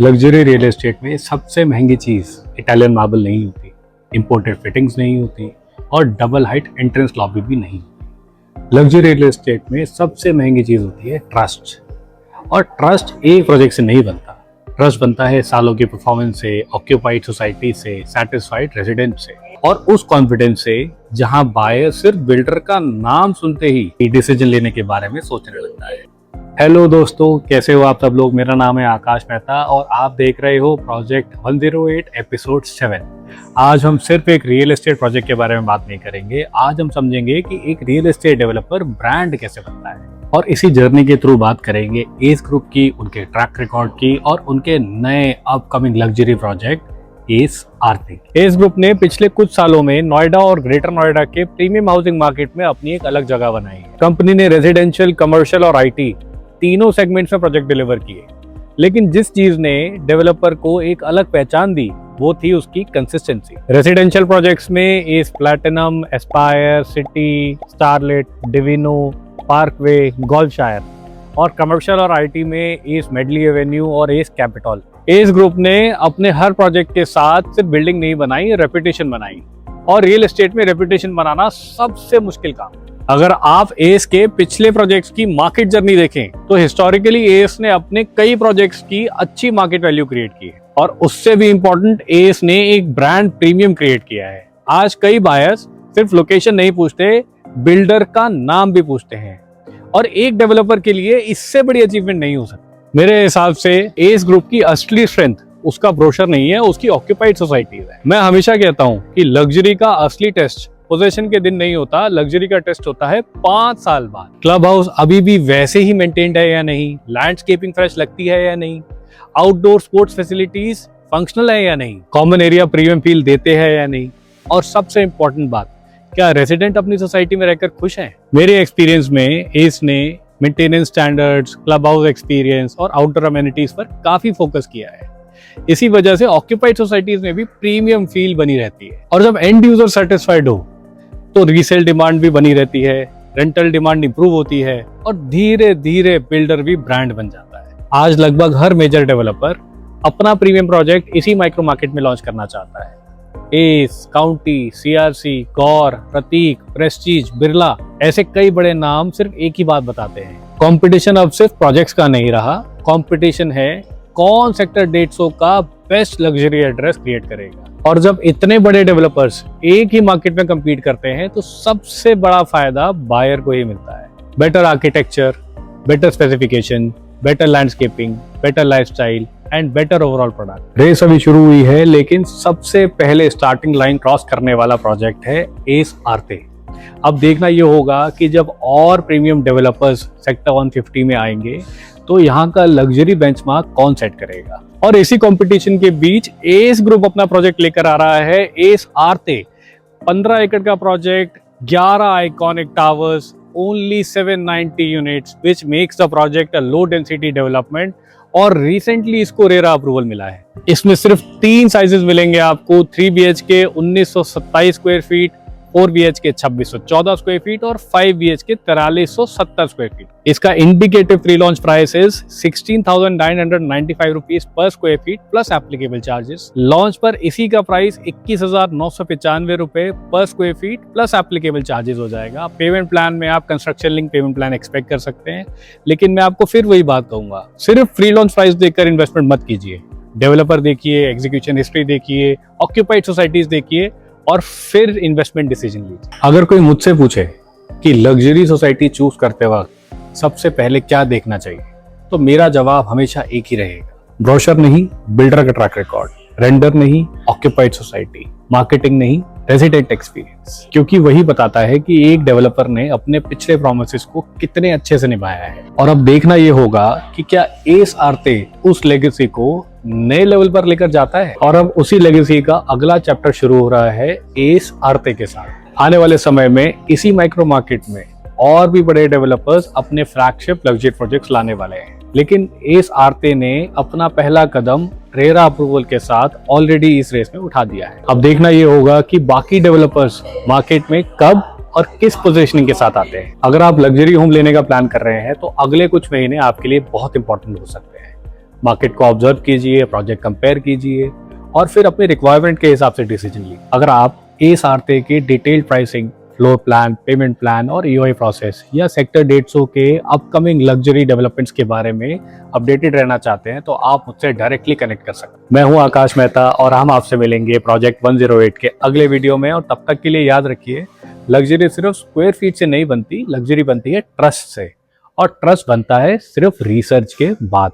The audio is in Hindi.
लग्जरी रियल एस्टेट में सबसे महंगी चीज़ इटालियन मार्बल नहीं होती, इंपोर्टेड फिटिंग्स नहीं होती और डबल हाइट एंट्रेंस लॉबी भी नहीं होती। लग्जरी रियल एस्टेट में सबसे महंगी चीज़ होती है ट्रस्ट। और ट्रस्ट एक प्रोजेक्ट से नहीं बनता। ट्रस्ट बनता है सालों की परफॉर्मेंस से, ऑक्यूपाइड सोसाइटी से, सेटिस्फाइड रेजिडेंट से और उस कॉन्फिडेंस से जहां बायर सिर्फ बिल्डर का नाम सुनते ही डिसीजन लेने के बारे में सोचने लगता है। हेलो दोस्तों, कैसे हो आप सब लोग। मेरा नाम है आकाश मेहता और आप देख रहे हो प्रोजेक्ट 108 एपिसोड 7। आज हम सिर्फ एक रियल एस्टेट प्रोजेक्ट के बारे में बात नहीं करेंगे। आज हम समझेंगे कि एक रियल एस्टेट डेवलपर ब्रांड कैसे बनता है और इसी जर्नी के थ्रू बात करेंगे एस ग्रुप की, उनके ट्रैक रिकॉर्ड की और उनके नए अपकमिंग लग्जरी प्रोजेक्ट एस आरती। एस ग्रुप ने पिछले कुछ सालों में नोएडा और ग्रेटर नोएडा के प्रीमियम हाउसिंग मार्केट में अपनी एक अलग जगह बनाई है। कंपनी ने रेजिडेंशियल, कमर्शियल और आईटी तीनों सेगमेंट्स में प्रोजेक्ट डिलीवर किए, लेकिन जिस चीज ने डेवलपर को एक अलग पहचान दी वो थी उसकी कंसिस्टेंसी। रेजिडेंशियल प्रोजेक्ट्स में Ace platinum, aspire, city, starlet, divino, parkway, golfshire और कमर्शियल और आईटी में एस मेडली एवेन्यू और एस कैपिटल। एस ग्रुप ने अपने हर प्रोजेक्ट के साथ सिर्फ बिल्डिंग नहीं बनाई, रेपुटेशन बनाई। और रियल एस्टेट में रेपुटेशन बनाना सबसे मुश्किल काम। अगर आप एस के पिछले प्रोजेक्ट्स की मार्केट जर्नी देखें तो हिस्टोरिकली एस ने अपने कई प्रोजेक्ट्स की अच्छी मार्केट वैल्यू क्रिएट की है और उससे भी इंपॉर्टेंट एस ने एक ब्रांड प्रीमियम क्रिएट किया है। आज कई बायर्स सिर्फ लोकेशन नहीं पूछते, बिल्डर का नाम भी पूछते हैं और एक डेवलपर के लिए इससे बड़ी अचीवमेंट नहीं हो सकती। मेरे हिसाब से एस ग्रुप की असली स्ट्रेंथ उसका ब्रोशर नहीं है, उसकी ऑक्यूपाइड सोसाइटीज है। मैं हमेशा कहता हूं कि लग्जरी का असली टेस्ट पोजीशन के दिन नहीं होता, लग्जरी का टेस्ट होता है 5 साल बाद। क्लब हाउस अभी भी वैसे ही मेंटेन्ड है या नहीं, लैंडस्केपिंग फ्रेश लगती है या नहीं, आउटडोर स्पोर्ट्स फैसिलिटीज फंक्शनल है या नहीं, कॉमन एरिया प्रीमियम फील देते हैं या नहीं, और सबसे इंपॉर्टेंट बात, क्या रेजिडेंट अपनी सोसाइटी में रहकर खुश हैं। मेरे एक्सपीरियंस में एस ने maintenance standards, club house experience और आउटडोर अमेनिटीज पर काफी फोकस किया है। इसी वजह से ऑक्यूपाइड सोसाइटीज में भी प्रीमियम फील बनी रहती है और जब एंड यूजर सेटिस्फाइड हो तो रीसेल डिमांड भी बनी रहती है, रेंटल डिमांड इंप्रूव होती है और धीरे धीरे बिल्डर भी ब्रांड बन जाता है। आज लगभग हर मेजर डेवलपर अपना प्रीमियम प्रोजेक्ट इसी माइक्रो मार्केट में लॉन्च करना चाहता है। एस, काउंटी, सीआरसी, गौर, प्रतीक, प्रेस्टीज, बिरला, ऐसे कई बड़े नाम सिर्फ एक ही बात बताते हैं, कंपटीशन अब सिर्फ प्रोजेक्ट्स का नहीं रहा, कंपटीशन है कौन सेक्टर 150 का बेस्ट लग्जरी एड्रेस क्रिएट करेगा। और जब इतने बड़े डेवलपर्स एक ही मार्केट में compete करते हैं तो सबसे बड़ा फायदा बायर को ही मिलता है। Better architecture, better specification, better landscaping, better lifestyle and better overall product. Race अभी शुरू हुई है, लेकिन सबसे पहले स्टार्टिंग लाइन क्रॉस करने वाला प्रोजेक्ट है एस आरते। अब देखना ये होगा कि जब और प्रीमियम डेवलपर्स सेक्टर 150 में आएंगे तो यहाँ का लग्जरी बेंचमार्क कौन सेट करेगा। और इसी कंपटीशन के बीच एस ग्रुप अपना प्रोजेक्ट लेकर आ रहा है एस आरते। 15 एकड़ का project, 11 iconic towers, only 790 units, which makes the project a low density development और रिसेंटली इसको रेरा अप्रूवल मिला है। इसमें सिर्फ 3 साइजेस मिलेंगे आपको, 3 BHK 1927 square feet, 4 BHK 2614 square feet और 5 BHK 4370 स्क्वायर फीट। इसका indicative pre launch price is 16,995 rupees per square feet plus applicable charges. Launch पर इसी का प्राइस 21,995 रुपए पर square feet plus applicable charges हो जाएगा। पेमेंट प्लान में आप construction link payment plan expect कर सकते हैं, लेकिन मैं आपको फिर वही बात कहूंगा, सिर्फ फ्री लॉन्च प्राइस देखकर इन्वेस्टमेंट मत कीजिए। डेवलपर देखिए, एग्जीक्यूशन हिस्ट्री देखिए, ऑक्यूपाइड सोसाइटीज देखिए और फिर इन्वेस्टमेंट डिसीजन लीजिए। अगर कोई मुझसे पूछे कि लग्जरी सोसाइटी चूज करते वक्त सबसे पहले क्या देखना चाहिए, तो मेरा जवाब हमेशा एक ही रहेगा, ब्रोशर नहीं, बिल्डर का ट्रैक रिकॉर्ड, रेंडर नहीं, ऑक्यूपाइड सोसाइटी, मार्केटिंग नहीं, रेजिडेंट एक्सपीरियंस, क्योंकि वही बताता है कि एक डेवलपर ने अपने पिछले प्रोमिसेस को कितने अच्छे से निभाया है। और अब देखना ये होगा कि क्या एस आरते उस लेगेसी को नए लेवल पर लेकर जाता है। और अब उसी लेगेसी का अगला चैप्टर शुरू हो रहा है एस आरते के साथ। आने वाले समय में इसी माइक्रो मार्केट में और भी बड़े डेवलपर्स अपने फ्लैगशिप लग्जरी प्रोजेक्ट्स लाने वाले हैं, लेकिन एस आरते ने अपना पहला कदम रेरा अप्रूवल के साथ ऑलरेडी इस रेस में उठा दिया है। अब देखना ये होगा कि बाकी डेवलपर्स मार्केट में कब और किस पोजीशनिंग के साथ आते हैं। अगर आप लग्जरी होम लेने का प्लान कर रहे हैं तो अगले कुछ महीने आपके लिए बहुत इंपॉर्टेंट हो सकते हैं। मार्केट को ऑब्जर्व कीजिए, प्रोजेक्ट कंपेयर कीजिए और फिर अपने रिक्वायरमेंट के हिसाब से डिसीजन लीजिए। अगर आप ASRT के detailed pricing, floor plan, payment plan और EOI प्रोसेस या सेक्टर डेट्सों के अपकमिंग लग्जरी डेवलपमेंट्स के बारे में अपडेटेड रहना चाहते हैं तो आप मुझसे डायरेक्टली कनेक्ट कर सकते हैं। मैं हूं आकाश मेहता और हम आपसे मिलेंगे प्रोजेक्ट 108 के अगले वीडियो में। और तब तक के लिए याद रखिए, लग्जरी सिर्फ स्क्वायर फीट से नहीं बनती, लग्जरी बनती है ट्रस्ट से, और ट्रस्ट बनता है सिर्फ रिसर्च के बाद।